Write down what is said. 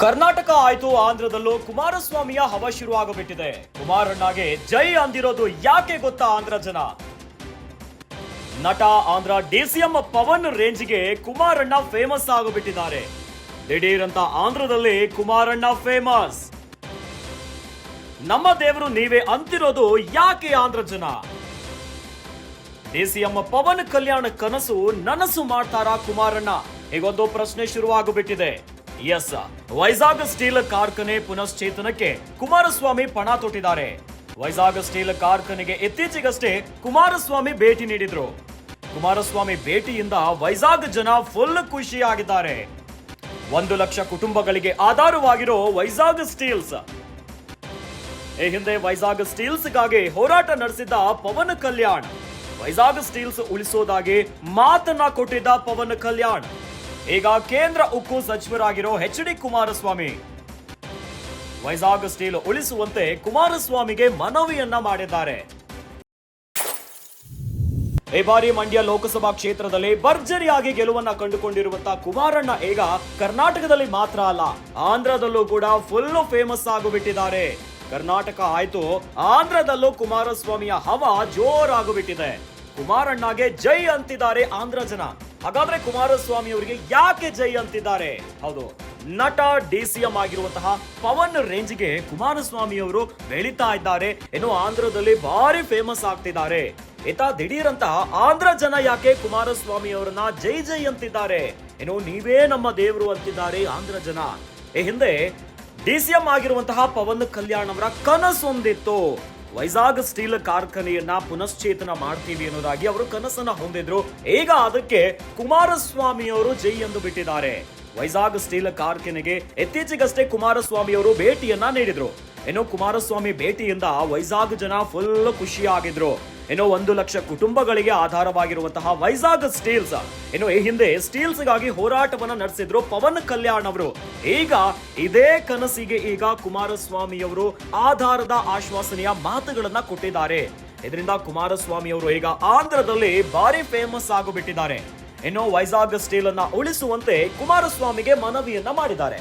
ಕರ್ನಾಟಕ ಆಯ್ತು, ಆಂಧ್ರದಲ್ಲೂ ಕುಮಾರಸ್ವಾಮಿಯ ಹವ ಶುರುವಾಗಬಿಟ್ಟಿದೆ. ಕುಮಾರಣ್ಣಗೆ ಜೈ ಅಂದಿರೋದು ಯಾಕೆ ಗೊತ್ತಾ ಆಂಧ್ರ ಜನ? ನಟ ಆಂಧ್ರ ಡಿಸಿಎಂ ಪವನ್ ರೇಂಜ್ಗೆ ಕುಮಾರಣ್ಣ ಫೇಮಸ್ ಆಗಿಬಿಟ್ಟಿದ್ದಾರೆ. ದಿಢೀರಂತ ಆಂಧ್ರದಲ್ಲಿ ಕುಮಾರಣ್ಣ ಫೇಮಸ್. ನಮ್ಮ ದೇವರು ನೀವೇ ಅಂತಿರೋದು ಯಾಕೆ ಆಂಧ್ರ ಜನ? ಡಿಸಿಎಂ ಪವನ್ ಕಲ್ಯಾಣ ಕನಸು ನನಸು ಮಾಡ್ತಾರಾ ಕುಮಾರಣ್ಣ? ಹೀಗೊಂದು ಪ್ರಶ್ನೆ ಶುರುವಾಗುಬಿಟ್ಟಿದೆ. ಎಸ್, ವೈಜಾಗ್ ಸ್ಟೀಲ್ ಕಾರ್ಖಾನೆ ಪುನಶ್ಚೇತನಕ್ಕೆ ಕುಮಾರಸ್ವಾಮಿ ಪಣ ತೊಟ್ಟಿದ್ದಾರೆ. ವೈಜಾಗ್ ಸ್ಟೀಲ್ ಕಾರ್ಖಾನೆಗೆ ಇತ್ತೀಚೆಗಷ್ಟೇ ಕುಮಾರಸ್ವಾಮಿ ಭೇಟಿ ನೀಡಿದ್ರು. ಕುಮಾರಸ್ವಾಮಿ ಭೇಟಿಯಿಂದ ವೈಜಾಗ್ ಜನ ಫುಲ್ ಖುಷಿಯಾಗಿದ್ದಾರೆ. 1 ಲಕ್ಷ ಕುಟುಂಬಗಳಿಗೆ ಆಧಾರವಾಗಿರೋ ವೈಜಾಗ್ ಸ್ಟೀಲ್ಸ್. ಈ ಹಿಂದೆ ವೈಜಾಗ್ ಸ್ಟೀಲ್ಸ್ಗಾಗಿ ಹೋರಾಟ ನಡೆಸಿದ್ದ ಪವನ್ ಕಲ್ಯಾಣ್, ವೈಜಾಗ್ ಸ್ಟೀಲ್ಸ್ ಉಳಿಸೋದಾಗಿ ಮಾತನ್ನ ಕೊಟ್ಟಿದ್ದ ಪವನ್ ಕಲ್ಯಾಣ್ ಈಗ ಕೇಂದ್ರ ಉಕ್ಕು ಸಚಿವರಾಗಿರೋ ಎಚ್.ಡಿ. ಕುಮಾರಸ್ವಾಮಿ ವೈಜಾಗ್ ಸ್ಟೀಲ್ ಉಳಿಸುವಂತೆ ಕುಮಾರಸ್ವಾಮಿಗೆ ಮನವಿಯನ್ನ ಮಾಡಿದ್ದಾರೆ. ಈ ಬಾರಿ ಮಂಡ್ಯ ಲೋಕಸಭಾ ಕ್ಷೇತ್ರದಲ್ಲಿ ಭರ್ಜರಿಯಾಗಿ ಗೆಲುವನ್ನ ಕಂಡುಕೊಂಡಿರುವಂತಹ ಕುಮಾರಣ್ಣ ಈಗ ಕರ್ನಾಟಕದಲ್ಲಿ ಮಾತ್ರ ಅಲ್ಲ, ಆಂಧ್ರದಲ್ಲೂ ಕೂಡ ಫುಲ್ ಫೇಮಸ್ ಆಗಿಬಿಟ್ಟಿದ್ದಾರೆ. ಕರ್ನಾಟಕ ಆಯ್ತು, ಆಂಧ್ರದಲ್ಲೂ ಕುಮಾರಸ್ವಾಮಿಯ ಹವಾ ಜೋರಾಗಿಬಿಟ್ಟಿದೆ. ಕುಮಾರಣ್ಣಗೆ ಜೈ ಅಂತಿದ್ದಾರೆ ಆಂಧ್ರ ಜನ. ಹಾಗಾದ್ರೆ ಕುಮಾರಸ್ವಾಮಿ ಅವರಿಗೆ ಯಾಕೆ ಜೈ ಅಂತಿದ್ದಾರೆ? ಹೌದು, ನಟ ಡಿಸಿಎಂ ಆಗಿರುವಂತಹ ಪವನ್ ರೇಂಜ್ಗೆ ಕುಮಾರಸ್ವಾಮಿ ಅವರು ಬೆಳೀತಾ ಇದ್ದಾರೆ. ಇನ್ನು ಆಂಧ್ರದಲ್ಲಿ ಭಾರಿ ಫೇಮಸ್ ಆಗ್ತಿದ್ದಾರೆ. ದಿಢೀರಂತ ಆಂಧ್ರ ಜನ ಯಾಕೆ ಕುಮಾರಸ್ವಾಮಿ ಅವರನ್ನ ಜೈ ಜೈ ಅಂತಿದ್ದಾರೆ? ಇನ್ನು ನೀವೇ ನಮ್ಮ ದೇವರು ಅಂತಿದ್ದಾರೆ ಆಂಧ್ರ ಜನ. ಈ ಹಿಂದೆ ಡಿಸಿಎಂ ಆಗಿರುವಂತಹ ಪವನ್ ಕಲ್ಯಾಣ್ ಅವರ ಕನಸೊಂದಿತ್ತು. ವೈಜಾಗ್ ಸ್ಟೀಲ್ ಕಾರ್ಖಾನೆಯನ್ನ ಪುನಶ್ಚೇತನ ಮಾಡ್ತೀವಿ ಅನ್ನೋದಾಗಿ ಅವರು ಕನಸನ್ನ ಹೊಂದಿದ್ರು. ಈಗ ಅದಕ್ಕೆ ಕುಮಾರಸ್ವಾಮಿ ಅವರು ಜೈ ಎಂದು ಬಿಟ್ಟಿದ್ದಾರೆ. ವೈಜಾಗ್ ಸ್ಟೀಲ್ ಕಾರ್ಖಾನೆಗೆ ಇತ್ತೀಚೆಗಷ್ಟೇ ಕುಮಾರಸ್ವಾಮಿ ಅವರು ಭೇಟಿಯನ್ನ ನೀಡಿದ್ರು. ಇನ್ನು ಕುಮಾರಸ್ವಾಮಿ ಭೇಟಿಯಿಂದ ವೈಜಾಗ್ ಜನ ಫುಲ್ ಖುಷಿಯಾಗಿದ್ರು. ಇನ್ನು 1 ಲಕ್ಷ ಕುಟುಂಬಗಳಿಗೆ ಆಧಾರವಾಗಿರುವಂತಹ ವೈಜಾಗ್ ಸ್ಟೀಲ್ಸ್, ಇನ್ನು ಈ ಹಿಂದೆ ಸ್ಟೀಲ್ಸ್ ಗಾಗಿ ಹೋರಾಟವನ್ನ ನಡೆಸಿದ್ರು ಪವನ್ ಕಲ್ಯಾಣ್ ಅವರು. ಈಗ ಇದೇ ಕನಸಿಗೆ ಈಗ ಕುಮಾರಸ್ವಾಮಿ ಅವರು ಆಧಾರದ ಆಶ್ವಾಸನೆಯ ಮಾತುಗಳನ್ನ ಕೊಟ್ಟಿದ್ದಾರೆ. ಇದರಿಂದ ಕುಮಾರಸ್ವಾಮಿ ಅವರು ಈಗ ಆಂಧ್ರದಲ್ಲಿ ಭಾರಿ ಫೇಮಸ್ ಆಗಿಬಿಟ್ಟಿದ್ದಾರೆ. ಇನ್ನು ವೈಜಾಗ್ ಸ್ಟೀಲ್ ಅನ್ನ ಉಳಿಸುವಂತೆ ಕುಮಾರಸ್ವಾಮಿಗೆ ಮನವಿಯನ್ನ ಮಾಡಿದ್ದಾರೆ.